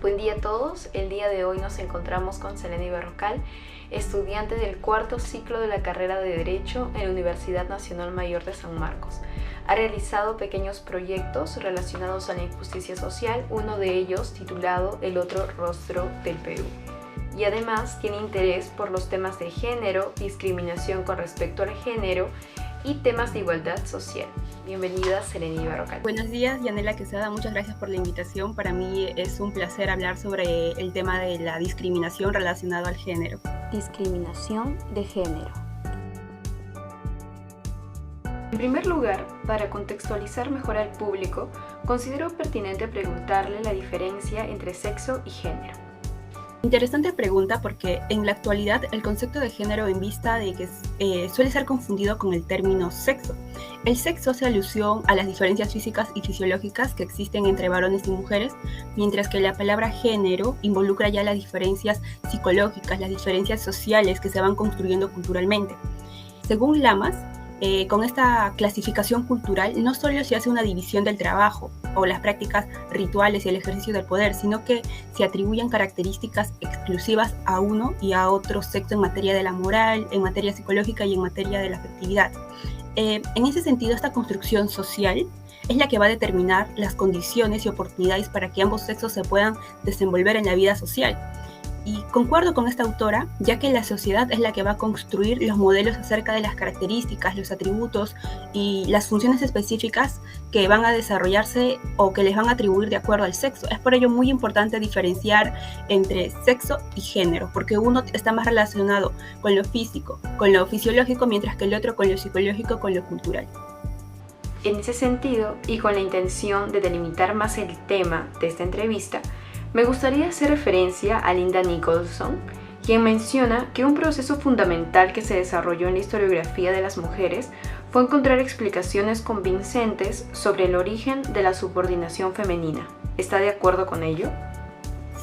Buen día a todos. El día de hoy nos encontramos con Seleni Berrocal, estudiante del cuarto ciclo de la carrera de Derecho en la Universidad Nacional Mayor de San Marcos. Ha realizado pequeños proyectos relacionados a la injusticia social, uno de ellos titulado El otro rostro del Perú. Y además tiene interés por los temas de género, discriminación con respecto al género y temas de igualdad social. Bienvenida, Seleni Berrocal. Buenos días, Yanela Quesada, muchas gracias por la invitación. Para mí es un placer hablar sobre el tema de la discriminación relacionada al género. Discriminación de género. En primer lugar, para contextualizar mejor al público, considero pertinente preguntarle la diferencia entre sexo y género. Interesante pregunta porque en la actualidad el concepto de género en vista de que suele ser confundido con el término sexo. El sexo hace alusión a las diferencias físicas y fisiológicas que existen entre varones y mujeres, mientras que la palabra género involucra ya las diferencias psicológicas, las diferencias sociales que se van construyendo culturalmente. Según Lamas, con esta clasificación cultural no solo se hace una división del trabajo o las prácticas rituales y el ejercicio del poder, sino que se atribuyen características exclusivas a uno y a otro sexo en materia de la moral, en materia psicológica y en materia de la afectividad. En ese sentido, esta construcción social es la que va a determinar las condiciones y oportunidades para que ambos sexos se puedan desenvolver en la vida social. Y concuerdo con esta autora, ya que la sociedad es la que va a construir los modelos acerca de las características, los atributos y las funciones específicas que van a desarrollarse o que les van a atribuir de acuerdo al sexo. Es por ello muy importante diferenciar entre sexo y género, porque uno está más relacionado con lo físico, con lo fisiológico, mientras que el otro con lo psicológico, con lo cultural. En ese sentido, y con la intención de delimitar más el tema de esta entrevista, me gustaría hacer referencia a Linda Nicholson, quien menciona que un proceso fundamental que se desarrolló en la historiografía de las mujeres fue encontrar explicaciones convincentes sobre el origen de la subordinación femenina. ¿Está de acuerdo con ello?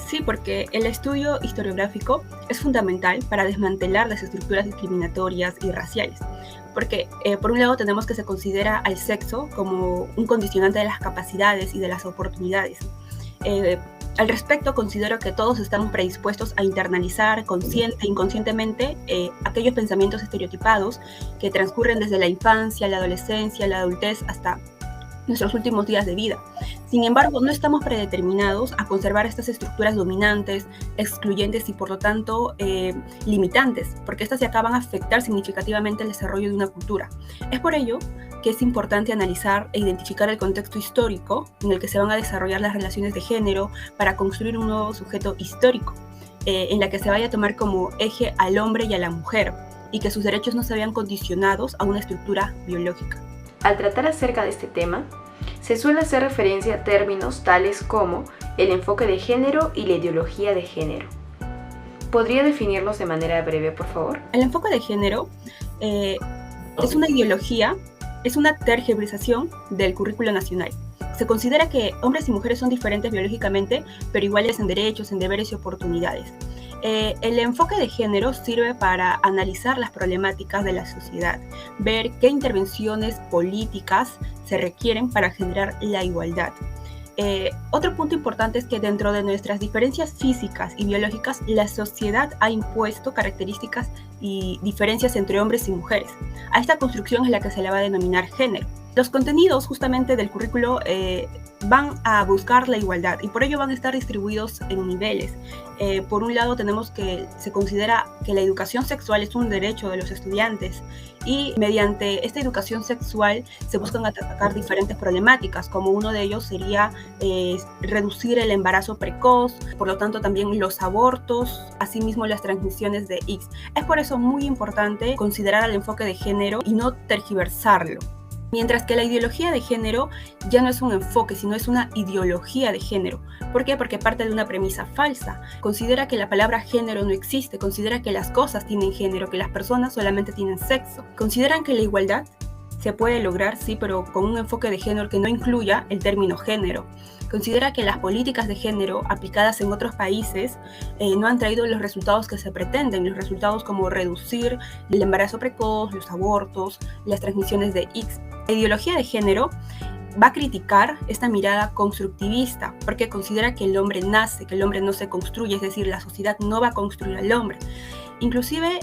Sí, porque el estudio historiográfico es fundamental para desmantelar las estructuras discriminatorias y raciales. Porque, por un lado, tenemos que se considera al sexo como un condicionante de las capacidades y de las oportunidades. Al respecto, considero que todos estamos predispuestos a internalizar consciente e inconscientemente aquellos pensamientos estereotipados que transcurren desde la infancia, la adolescencia, la adultez hasta nuestros últimos días de vida. Sin embargo, no estamos predeterminados a conservar estas estructuras dominantes, excluyentes y por lo tanto limitantes, porque estas se acaban a afectar significativamente el desarrollo de una cultura. Es por ello que es importante analizar e identificar el contexto histórico en el que se van a desarrollar las relaciones de género para construir un nuevo sujeto histórico, en la que se vaya a tomar como eje al hombre y a la mujer, y que sus derechos no se vean condicionados a una estructura biológica. Al tratar acerca de este tema, se suele hacer referencia a términos tales como el enfoque de género y la ideología de género. ¿Podría definirlos de manera breve, por favor? El enfoque de género es una ideología, es una tergiversación del currículo nacional. Se considera que hombres y mujeres son diferentes biológicamente, pero iguales en derechos, en deberes y oportunidades. El enfoque de género sirve para analizar las problemáticas de la sociedad, ver qué intervenciones políticas se requieren para generar la igualdad. Otro punto importante es que dentro de nuestras diferencias físicas y biológicas, la sociedad ha impuesto características y diferencias entre hombres y mujeres. A esta construcción es la que se le va a denominar género. Los contenidos justamente del currículo van a buscar la igualdad y por ello van a estar distribuidos en niveles. Por un lado tenemos que se considera que la educación sexual es un derecho de los estudiantes y mediante esta educación sexual se buscan atacar diferentes problemáticas, como uno de ellos sería reducir el embarazo precoz, por lo tanto también los abortos, asimismo las transmisiones de X. Es por eso muy importante considerar el enfoque de género y no tergiversarlo. Mientras que la ideología de género ya no es un enfoque, sino es una ideología de género. ¿Por qué? Porque parte de una premisa falsa. Considera que la palabra género no existe, considera que las cosas tienen género, que las personas solamente tienen sexo. Consideran que la igualdad se puede lograr, sí, pero con un enfoque de género que no incluya el término género. Considera que las políticas de género aplicadas en otros países no han traído los resultados que se pretenden, los resultados como reducir el embarazo precoz, los abortos, las transmisiones de X. La ideología de género va a criticar esta mirada constructivista, porque considera que el hombre nace, que el hombre no se construye, es decir, la sociedad no va a construir al hombre. Inclusive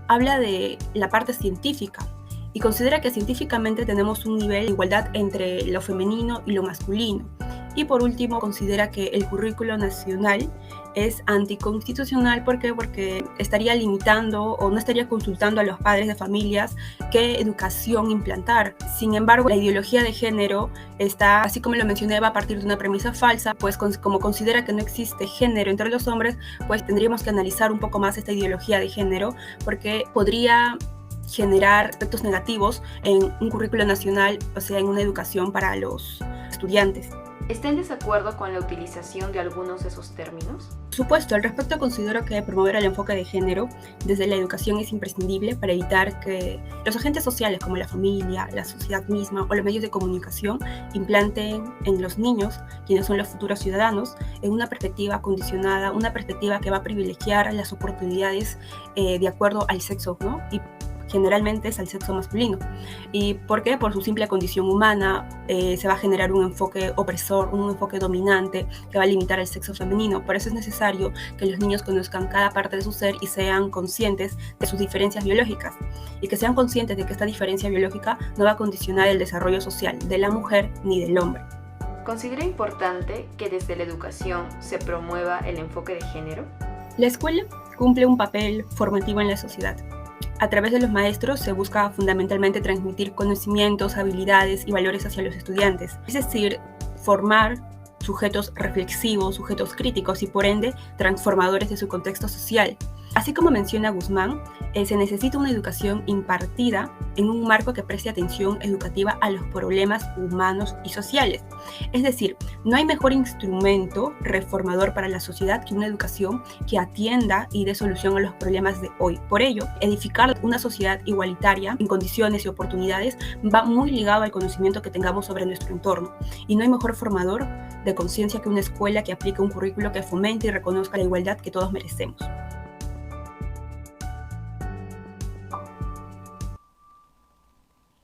habla de la parte científica y considera que científicamente tenemos un nivel de igualdad entre lo femenino y lo masculino. Y por último, considera que el currículo nacional es anticonstitucional. ¿Por qué? Porque estaría limitando o no estaría consultando a los padres de familias qué educación implantar. Sin embargo, la ideología de género está, así como lo mencioné, va a partir de una premisa falsa, pues como considera que no existe género entre los hombres, pues tendríamos que analizar un poco más esta ideología de género, porque podría generar efectos negativos en un currículo nacional, o sea, en una educación para los estudiantes. ¿Está en desacuerdo con la utilización de algunos de esos términos? Por supuesto, al respecto considero que promover el enfoque de género desde la educación es imprescindible para evitar que los agentes sociales como la familia, la sociedad misma o los medios de comunicación implanten en los niños, quienes son los futuros ciudadanos, en una perspectiva condicionada, una perspectiva que va a privilegiar las oportunidades de acuerdo al sexo, ¿no? Y generalmente es al sexo masculino. ¿Y por qué? Por su simple condición humana se va a generar un enfoque opresor, un enfoque dominante que va a limitar al sexo femenino. Por eso es necesario que los niños conozcan cada parte de su ser y sean conscientes de sus diferencias biológicas, y que sean conscientes de que esta diferencia biológica no va a condicionar el desarrollo social de la mujer ni del hombre. ¿Considera importante que desde la educación se promueva el enfoque de género? La escuela cumple un papel formativo en la sociedad. A través de los maestros se busca fundamentalmente transmitir conocimientos, habilidades y valores hacia los estudiantes, es decir, formar sujetos reflexivos, sujetos críticos y por ende transformadores de su contexto social. Así como menciona Guzmán, se necesita una educación impartida en un marco que preste atención educativa a los problemas humanos y sociales. Es decir, no hay mejor instrumento reformador para la sociedad que una educación que atienda y dé solución a los problemas de hoy. Por ello, edificar una sociedad igualitaria en condiciones y oportunidades va muy ligado al conocimiento que tengamos sobre nuestro entorno. Y no hay mejor formador de conciencia que una escuela que aplique un currículo que fomente y reconozca la igualdad que todos merecemos.